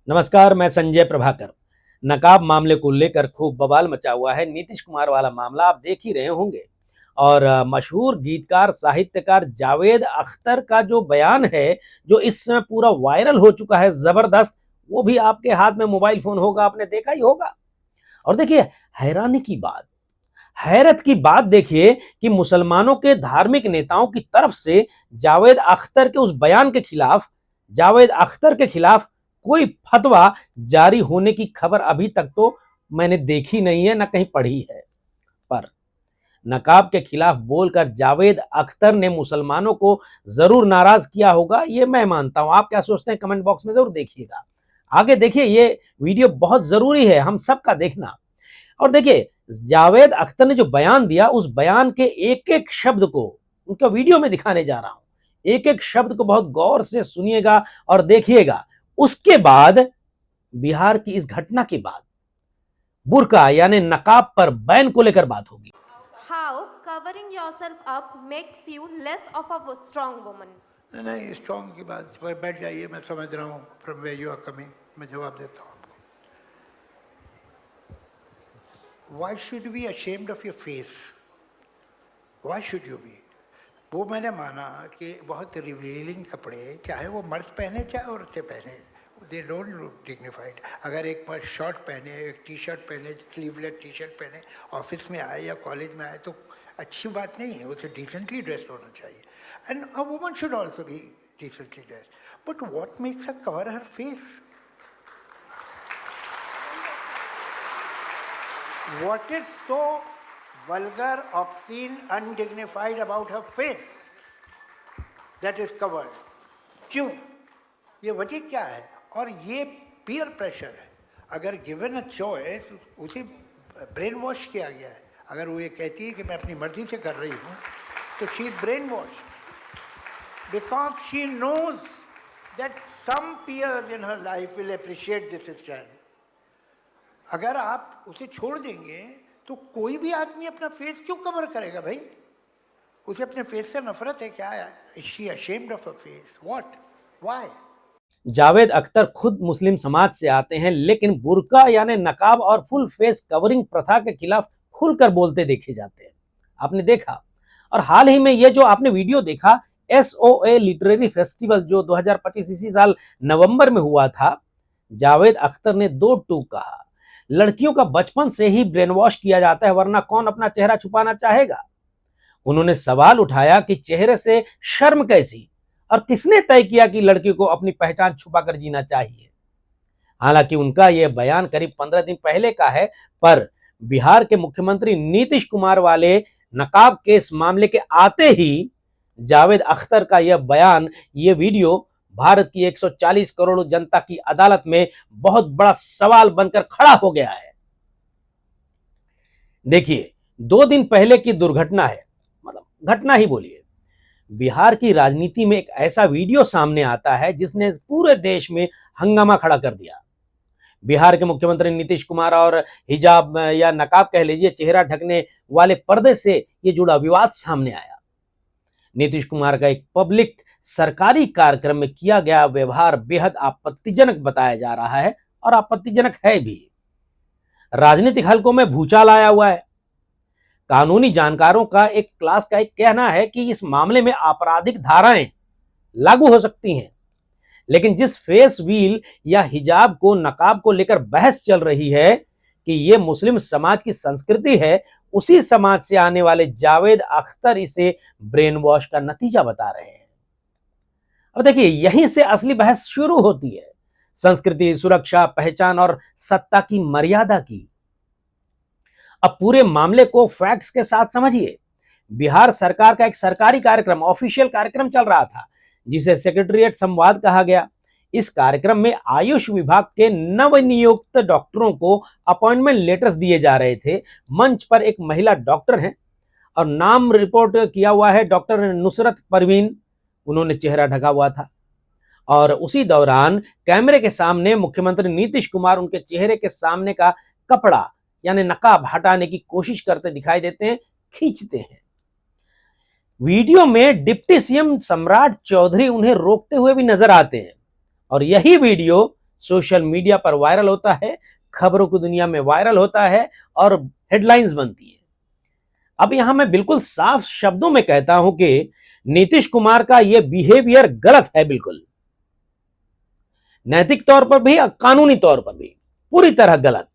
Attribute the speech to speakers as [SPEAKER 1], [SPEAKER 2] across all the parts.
[SPEAKER 1] नमस्कार, मैं संजय प्रभाकर। नकाब मामले को लेकर खूब बवाल मचा हुआ है। नीतीश कुमार वाला मामला आप देख ही रहे होंगे। और मशहूर गीतकार साहित्यकार जावेद अख्तर का जो बयान है, जो इस समय पूरा वायरल हो चुका है, जबरदस्त। वो भी आपके हाथ में मोबाइल फोन होगा, आपने देखा ही होगा। और देखिए, हैरानी की बात, हैरत की बात देखिए कि मुसलमानों के धार्मिक नेताओं की तरफ से जावेद अख्तर के उस बयान के खिलाफ, जावेद अख्तर के खिलाफ कोई फतवा जारी होने की खबर अभी तक तो मैंने देखी नहीं है, ना कहीं पढ़ी है। पर नकाब के खिलाफ बोलकर जावेद अख्तर ने मुसलमानों को जरूर नाराज किया होगा, ये मैं मानता हूं। आप क्या सोचते हैं, कमेंट बॉक्स में जरूर देखिएगा। आगे देखिए, ये वीडियो बहुत जरूरी है हम सबका देखना। और देखिए, जावेद अख्तर ने जो बयान दिया, उस बयान के एक एक शब्द को उनका वीडियो में दिखाने जा रहा हूं। एक एक शब्द को बहुत गौर से सुनिएगा और देखिएगा। उसके बाद बिहार की इस घटना के बाद बुर्का यानी नकाब पर बैन को लेकर बात होगी।
[SPEAKER 2] How covering yourself up makes you less of a strong woman?
[SPEAKER 3] नहीं, स्ट्रॉन्ग की बात पर बैठ जाइए, मैं समझ रहा हूँ from where you are coming, मैं जवाब देता हूँ आपको। Why should you be ashamed of your face? Why should you be? वो मैंने माना कि बहुत रिवीलिंग कपड़े, चाहे वो मर्द पहने चाहे औरतें पहने, दे डोंट लुक डिग्निफाइड। अगर एक मर्द शर्ट पहने, एक टी शर्ट पहने, स्लीवलेस टी शर्ट पहने, ऑफिस में आए या कॉलेज में आए तो अच्छी बात नहीं है, उसे डिसेंटली ड्रेस्ड होना चाहिए। And a woman should also be decently dressed. But what makes her cover her face? What is so vulgar, obscene, undignified about her face that is covered? क्यों? ये वजह क्या है? और ये पीयर प्रेशर है। अगर गिवन अ चॉइस, उसे ब्रेन वॉश किया गया है। अगर वो ये कहती है कि मैं अपनी मर्जी से कर रही हूँ, तो she is brain wash because she knows that some peers in her life will appreciate this stand. अगर आप उसे छोड़ देंगे तो कोई भी आदमी अपना फेस क्यों कवर करेगा भाई? उसे अपने फेस से नफरत है क्या? Is she ashamed of her face? What? Why?
[SPEAKER 1] Javed Akhtar खुद मुस्लिम समाज से आते हैं, लेकिन बुर्का यानी नकाब और फुल फेस कवरिंग प्रथा के खिलाफ खुलकर बोलते देखे जाते हैं। आपने देखा। और हाल ही में ये जो आपने वीडियो देखा, SOA लिटरेरी फेस्टिवल जो 2025 इसी साल नवंबर में हुआ था, जावेद अख्तर ने दो टूक कहा, लड़कियों का बचपन से ही ब्रेन वॉश किया जाता है, वरना कौन अपना चेहरा छुपाना चाहेगा। उन्होंने सवाल उठाया कि चेहरे से शर्म कैसी, और किसने तय किया कि लड़की को अपनी पहचान छुपाकर जीना चाहिए। हालांकि उनका यह बयान करीब 15 दिन पहले का है, पर बिहार के मुख्यमंत्री नीतीश कुमार वाले नकाब के इस मामले के आते ही जावेद अख्तर का यह बयान, यह वीडियो भारत की 140 करोड़ जनता की अदालत में बहुत बड़ा सवाल बनकर खड़ा हो गया है। देखिए, 2 दिन पहले की दुर्घटना है, मतलब घटना ही बोलिए। बिहार की राजनीति में एक ऐसा वीडियो सामने आता है जिसने पूरे देश में हंगामा खड़ा कर दिया। बिहार के मुख्यमंत्री नीतीश कुमार और हिजाब या नकाब कह लीजिए, चेहरा ढकने वाले पर्दे से यह जुड़ा विवाद सामने आया। नीतीश कुमार का एक पब्लिक सरकारी कार्यक्रम में किया गया व्यवहार बेहद आपत्तिजनक बताया जा रहा है, और आपत्तिजनक है भी। राजनीतिक हलकों में भूचाल आया हुआ है। कानूनी जानकारों का एक क्लास का एक कहना है कि इस मामले में आपराधिक धाराएं लागू हो सकती हैं। लेकिन जिस फेस व्हील या हिजाब को, नकाब को लेकर बहस चल रही है कि यह मुस्लिम समाज की संस्कृति है, उसी समाज से आने वाले जावेद अख्तर इसे ब्रेन वॉश का नतीजा बता रहे हैं। अब देखिए, यहीं से असली बहस शुरू होती है, संस्कृति, सुरक्षा, पहचान और सत्ता की मर्यादा की। अब पूरे मामले को फैक्ट्स के साथ समझिए। बिहार सरकार का एक सरकारी कार्यक्रम, ऑफिशियल कार्यक्रम चल रहा था, जिसे सेक्रेटेरिएट संवाद कहा गया। इस कार्यक्रम में आयुष विभाग के नवनियुक्त डॉक्टरों को अपॉइंटमेंट लेटर्स दिए जा रहे थे। मंच पर एक महिला डॉक्टर हैं और नाम रिपोर्ट किया हुआ है डॉक्टर नुसरत परवीन। उन्होंने चेहरा ढका हुआ था, और उसी दौरान कैमरे के सामने मुख्यमंत्री नीतीश कुमार उनके चेहरे के सामने का कपड़ा यानी नकाब हटाने की कोशिश करते दिखाई देते हैं, खींचते हैं। वीडियो में डिप्टी सीएम सम्राट चौधरी उन्हें रोकते हुए भी नजर आते हैं, और यही वीडियो सोशल मीडिया पर वायरल होता है, खबरों की दुनिया में वायरल होता है और हेडलाइंस बनती है। अब यहां मैं बिल्कुल साफ शब्दों में कहता हूं कि नीतीश कुमार का यह बिहेवियर गलत है, बिल्कुल नैतिक तौर पर भी और कानूनी तौर पर भी पूरी तरह गलत।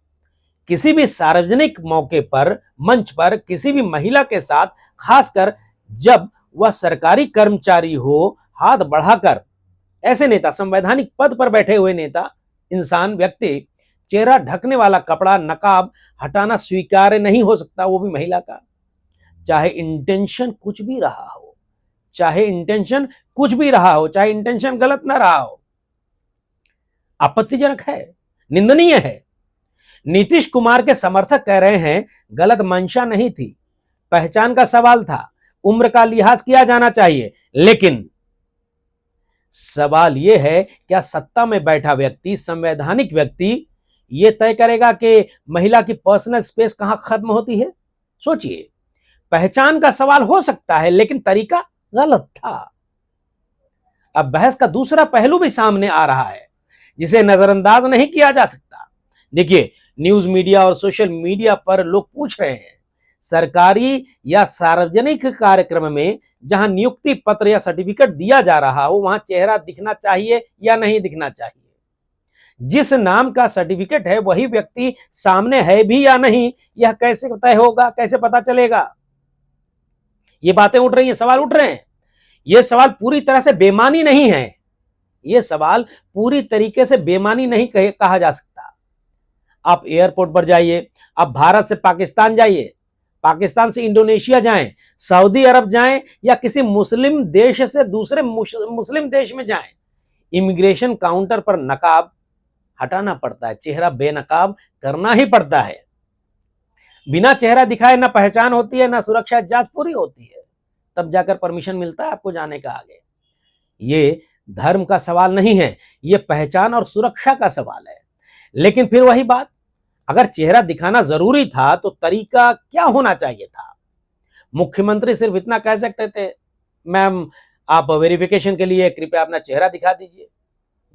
[SPEAKER 1] किसी भी सार्वजनिक मौके पर, मंच पर किसी भी महिला के साथ, खासकर जब वह सरकारी कर्मचारी हो, हाथ बढ़ाकर ऐसे नेता, संवैधानिक पद पर बैठे हुए नेता, इंसान, व्यक्ति, चेहरा ढकने वाला कपड़ा, नकाब हटाना स्वीकार्य नहीं हो सकता, वो भी महिला का। चाहे इंटेंशन कुछ भी रहा हो, चाहे इंटेंशन कुछ भी रहा हो, चाहे इंटेंशन गलत ना रहा हो, आपत्तिजनक है, निंदनीय है। नीतीश कुमार के समर्थक कह रहे हैं गलत मंशा नहीं थी, पहचान का सवाल था, उम्र का लिहाज किया जाना चाहिए। लेकिन सवाल यह है, क्या सत्ता में बैठा व्यक्ति, संवैधानिक व्यक्ति, यह तय करेगा कि महिला की पर्सनल स्पेस कहां खत्म होती है? सोचिए, पहचान का सवाल हो सकता है, लेकिन तरीका गलत था। अब बहस का दूसरा पहलू भी सामने आ रहा है, जिसे नजरअंदाज नहीं किया जा सकता। देखिए, न्यूज मीडिया और सोशल मीडिया पर लोग पूछ रहे हैं, सरकारी या सार्वजनिक कार्यक्रम में जहां नियुक्ति पत्र या सर्टिफिकेट दिया जा रहा हो, वहां चेहरा दिखना चाहिए या नहीं दिखना चाहिए? जिस नाम का सर्टिफिकेट है वही व्यक्ति सामने है भी या नहीं, यह कैसे तय होगा, कैसे पता चलेगा? ये बातें उठ रही हैं, सवाल उठ रहे हैं। यह सवाल पूरी तरह से बेमानी नहीं है, यह सवाल पूरी तरीके से बेमानी नहीं कहा जा सकता। आप एयरपोर्ट पर जाइए, आप भारत से पाकिस्तान जाइए, पाकिस्तान से इंडोनेशिया जाएं, सऊदी अरब जाएं या किसी मुस्लिम देश से दूसरे मुस्लिम देश में जाएं, इमिग्रेशन काउंटर पर नकाब हटाना पड़ता है, चेहरा बेनकाब करना ही पड़ता है। बिना चेहरा दिखाए ना पहचान होती है, ना सुरक्षा जांच पूरी होती है, तब जाकर परमिशन मिलता है आपको जाने का आगे। ये धर्म का सवाल नहीं है, ये पहचान और सुरक्षा का सवाल है। लेकिन फिर वही बात, अगर चेहरा दिखाना जरूरी था तो तरीका क्या होना चाहिए था? मुख्यमंत्री सिर्फ इतना कह सकते थे, मैम आप वेरिफिकेशन के लिए कृपया अपना चेहरा दिखा दीजिए,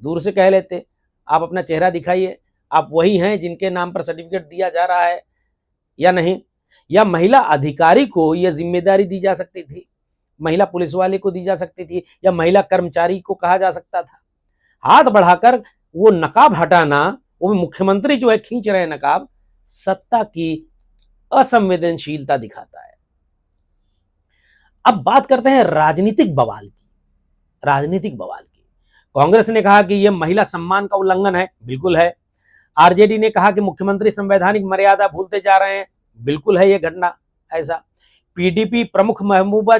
[SPEAKER 1] दूर से कह लेते, आप अपना चेहरा दिखाइए, आप वही हैं जिनके नाम पर सर्टिफिकेट दिया जा रहा है या नहीं? या महिला अधिकारी को यह जिम्मेदारी दी जा सकती थी, महिला पुलिस वाले को दी जा सकती थी, या महिला कर्मचारी को कहा जा सकता था। हाथ बढ़ाकर वो नकाब हटाना, वो भी मुख्यमंत्री जो है खींच रहे हैं नकाब, सत्ता की असंवेदनशीलता दिखाता है। अब बात करते हैं राजनीतिक बवाल की। राजनीतिक बवाल की कांग्रेस ने कहा कि यह महिला सम्मान का उल्लंघन है, बिल्कुल है। आरजेडी ने कहा कि मुख्यमंत्री संवैधानिक मर्यादा भूलते जा रहे हैं, बिल्कुल है यह घटना ऐसा। पीडीपी प्रमुख महबूबा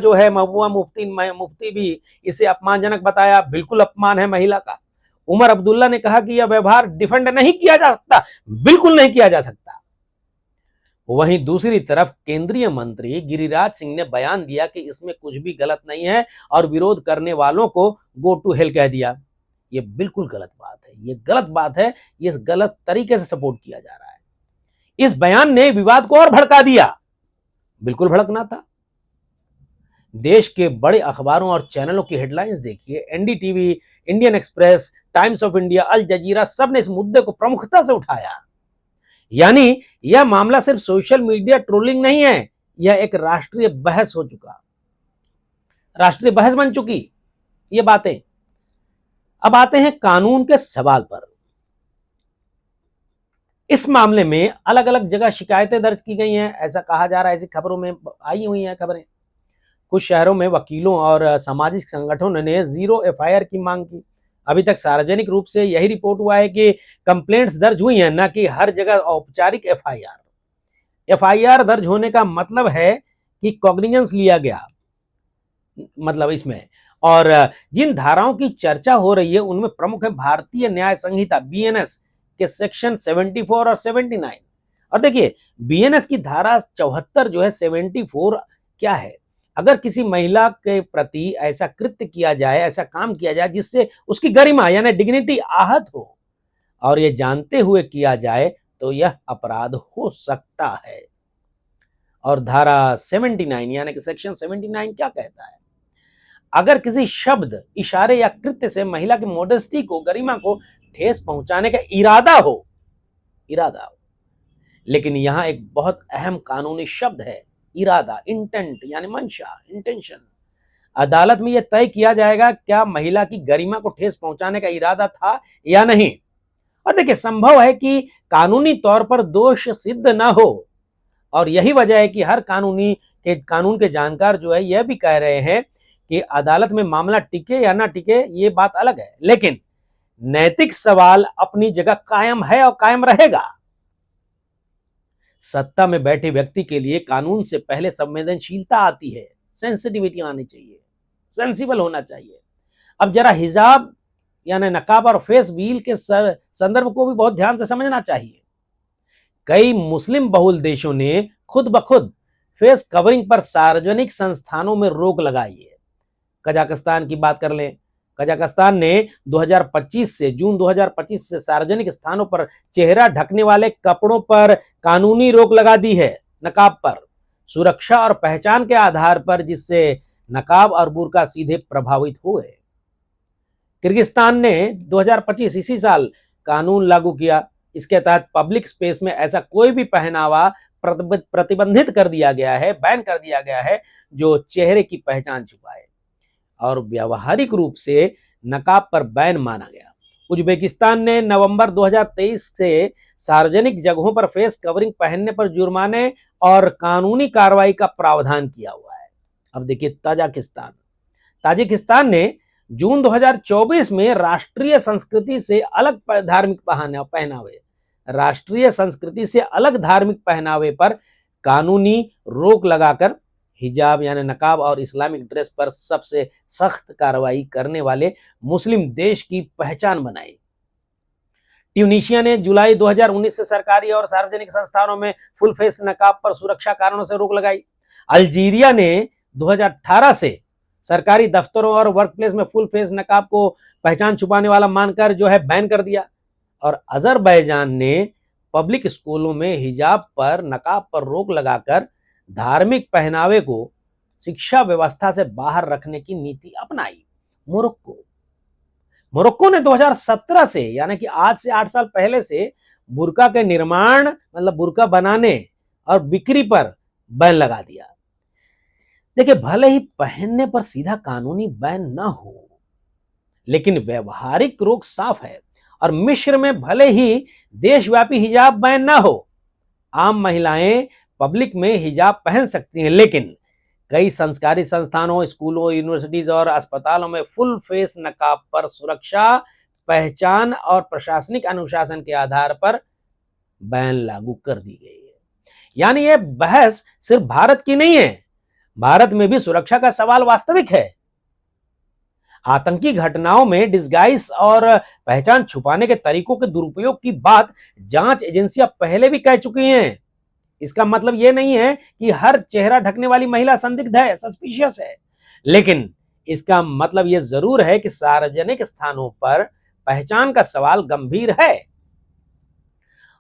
[SPEAKER 1] मुफ्ती भी इसे अपमानजनक बताया, बिल्कुल अपमान है महिला का। उमर अब्दुल्ला ने कहा कि यह व्यवहार डिफेंड नहीं किया जा सकता, बिल्कुल नहीं किया जा सकता। वहीं दूसरी तरफ केंद्रीय मंत्री गिरिराज सिंह ने बयान दिया कि इसमें कुछ भी गलत नहीं है और विरोध करने वालों को गो टू हेल कह दिया। यह बिल्कुल गलत बात है, यह गलत बात है, यह गलत तरीके से सपोर्ट किया जा रहा है। इस बयान ने विवाद को और भड़का दिया, बिल्कुल भड़कना था। देश के बड़े अखबारों और चैनलों की हेडलाइंस देखिए, NDTV, Indian Express, Times of India, Al Jazeera, सब ने इस मुद्दे को प्रमुखता से उठाया। यानी यह मामला सिर्फ सोशल मीडिया ट्रोलिंग नहीं है, यह एक राष्ट्रीय बहस हो चुका, राष्ट्रीय बहस बन चुकी ये बातें। अब आते हैं कानून के सवाल पर। इस मामले में अलग अलग जगह शिकायतें दर्ज की गई हैं, ऐसा कहा जा रहा है, ऐसी खबरों में आई हुई हैं खबरें। कुछ शहरों में वकीलों और सामाजिक संगठनों ने 0 एफआईआर की मांग की। अभी तक सार्वजनिक रूप से यही रिपोर्ट हुआ है कि कंप्लेंट्स दर्ज हुई हैं, न कि हर जगह औपचारिक एफआईआर। एफआईआर दर्ज होने का मतलब है कि कॉग्निजेंस लिया गया, मतलब इसमें। और जिन धाराओं की चर्चा हो रही है उनमें प्रमुख है भारतीय न्याय संहिता बीएनएस के सेक्शन 74 और 79। और देखिए, बीएनएस की धारा 74 जो है, 74 क्या है? अगर किसी महिला के प्रति ऐसा कृत्य किया जाए, ऐसा काम किया जाए जिससे उसकी गरिमा यानी डिग्निटी आहत हो, और यह जानते हुए किया जाए, तो यह अपराध हो सकता है। और धारा 79 यानी कि सेक्शन 79 क्या कहता है? अगर किसी शब्द, इशारे या कृत्य से महिला की मॉडेस्टी को, गरिमा को ठेस पहुंचाने का इरादा हो, लेकिन यहां एक बहुत अहम कानूनी शब्द है, इरादा, इंटेंट, यानी मंशा, इंटेंशन। अदालत में यह तय किया जाएगा क्या महिला की गरिमा को ठेस पहुंचाने का इरादा था या नहीं। और देखिए, संभव है कि कानूनी तौर पर दोष सिद्ध ना हो, और यही वजह है कि हर कानून के जानकार जो है यह भी कह रहे हैं कि अदालत में मामला टिके या ना टिके ये बात अलग है, लेकिन नैतिक सवाल अपनी जगह कायम है और कायम रहेगा। सत्ता में बैठे व्यक्ति के लिए कानून से पहले संवेदनशीलता आती है, सेंसिटिविटी आनी चाहिए, सेंसिबल होना चाहिए। अब जरा हिजाब यानी नकाब और फेस व्हील के संदर्भ को भी बहुत ध्यान से समझना चाहिए। कई मुस्लिम बहुल देशों ने खुद ब खुद फेस कवरिंग पर सार्वजनिक संस्थानों में रोक लगाई है। कजाकिस्तान की बात कर लें, कजाकिस्तान ने 2025 से जून 2025 से सार्वजनिक स्थानों पर चेहरा ढकने वाले कपड़ों पर कानूनी रोक लगा दी है, नकाब पर, सुरक्षा और पहचान के आधार पर, जिससे नकाब और बुर्का सीधे प्रभावित हुए। किर्गिस्तान ने 2025 इसी साल कानून लागू किया। इसके तहत पब्लिक स्पेस में ऐसा कोई भी पहनावा प्रतिबंधित कर दिया गया है, बैन कर दिया गया है जो चेहरे की पहचान छुपाए, और व्यावहारिक रूप से नकाब पर बैन माना गया। उज्बेकिस्तान ने नवंबर 2023 से सार्वजनिक जगहों पर फेस कवरिंग पहनने पर जुर्माने और कानूनी कार्रवाई का प्रावधान किया हुआ है। अब देखिए ताजिकिस्तान ने जून 2024 में राष्ट्रीय संस्कृति से अलग धार्मिक पहनावे पर कानूनी रोक लगाकर हिजाब यानी नकाब और इस्लामिक ड्रेस पर सबसे सख्त कार्रवाई करने वाले मुस्लिम देश की पहचान बनाई। ट्यूनीशिया ने जुलाई 2019 से सरकारी और सार्वजनिक संस्थानों में फुल फेस नकाब पर सुरक्षा कारणों से रोक लगाई। अल्जीरिया ने 2018 से सरकारी दफ्तरों और वर्कप्लेस में फुल फेस नकाब को पहचान छुपाने वाला मानकर जो है बैन कर दिया। और अजरबैजान ने पब्लिक स्कूलों में हिजाब पर, नकाब पर रोक लगाकर धार्मिक पहनावे को शिक्षा व्यवस्था से बाहर रखने की नीति अपनाई। मोरक्को ने 2017 से, यानी कि आज से 8 साल पहले से, बुर्का के निर्माण मतलब बुर्का बनाने और बिक्री पर बैन लगा दिया। देखिए, भले ही पहनने पर सीधा कानूनी बैन ना हो, लेकिन व्यवहारिक रोक साफ है। और मिस्र में भले ही देशव्यापी हिजाब बैन ना हो, आम महिलाएं पब्लिक में हिजाब पहन सकती हैं, लेकिन कई संस्कारी संस्थानों, स्कूलों, यूनिवर्सिटीज और अस्पतालों में फुल फेस नकाब पर सुरक्षा, पहचान और प्रशासनिक अनुशासन के आधार पर बैन लागू कर दी गई है। यानी यह बहस सिर्फ भारत की नहीं है, भारत में भी सुरक्षा का सवाल वास्तविक है। आतंकी घटनाओं में डिस्गाइज और पहचान छुपाने के तरीकों के दुरुपयोग की बात जांच एजेंसियां पहले भी कह चुकी हैं। इसका मतलब यह नहीं है कि हर चेहरा ढकने वाली महिला संदिग्ध है, सस्पिशियस है, लेकिन इसका मतलब यह जरूर है कि सार्वजनिक स्थानों पर पहचान का सवाल गंभीर है।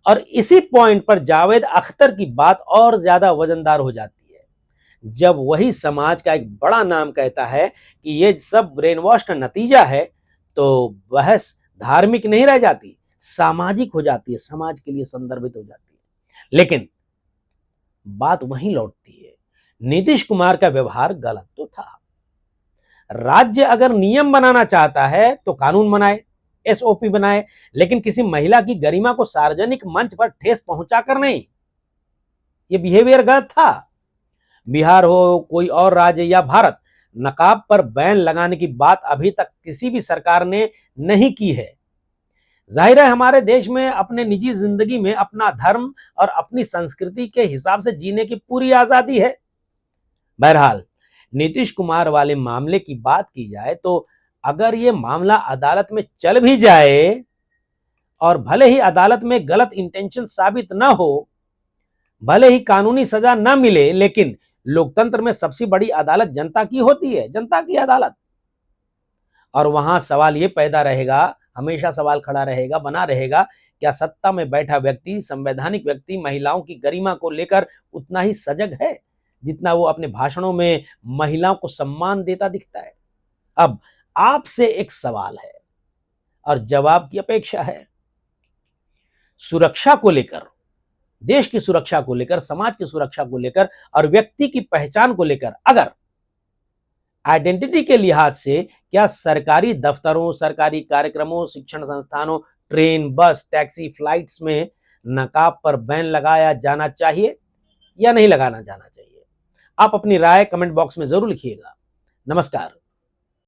[SPEAKER 1] और इसी पॉइंट पर जावेद अख्तर की बात और ज्यादा वजनदार हो जाती है, जब वही समाज का एक बड़ा नाम कहता है कि यह सब ब्रेन वॉश का नतीजा है, तो बहस धार्मिक नहीं रह जाती, सामाजिक हो जाती है, समाज के लिए संदर्भित हो जाती है। लेकिन बात वहीं लौटती है, नीतीश कुमार का व्यवहार गलत तो था। राज्य अगर नियम बनाना चाहता है तो कानून बनाए, एसओपी बनाए, लेकिन किसी महिला की गरिमा को सार्वजनिक मंच पर ठेस पहुंचाकर नहीं। यह बिहेवियर गलत था। बिहार हो, कोई और राज्य या भारत, नकाब पर बैन लगाने की बात अभी तक किसी भी सरकार ने नहीं की है। जाहिर है हमारे देश में अपने निजी जिंदगी में अपना धर्म और अपनी संस्कृति के हिसाब से जीने की पूरी आजादी है। बहरहाल, नीतीश कुमार वाले मामले की बात की जाए तो अगर यह मामला अदालत में चल भी जाए और भले ही अदालत में गलत इंटेंशन साबित न हो, भले ही कानूनी सजा न मिले, लेकिन लोकतंत्र में सबसे बड़ी अदालत जनता की होती है, जनता की अदालत। और वहां सवाल यह पैदा रहेगा, हमेशा सवाल खड़ा रहेगा, बना रहेगा, क्या सत्ता में बैठा व्यक्ति, संवैधानिक व्यक्ति महिलाओं की गरिमा को लेकर उतना ही सजग है जितना वो अपने भाषणों में महिलाओं को सम्मान देता दिखता है। अब आपसे एक सवाल है, और जवाब की अपेक्षा है। सुरक्षा को लेकर, देश की सुरक्षा को लेकर, समाज की सुरक्षा को लेकर और व्यक्ति की पहचान को लेकर अगर आइडेंटिटी के लिहाज से क्या सरकारी दफ्तरों, सरकारी कार्यक्रमों, शिक्षण संस्थानों, ट्रेन, बस, टैक्सी, फ्लाइट्स में नकाब पर बैन लगाया जाना चाहिए या नहीं लगाना जाना चाहिए? आप अपनी राय कमेंट बॉक्स में जरूर लिखिएगा। नमस्कार।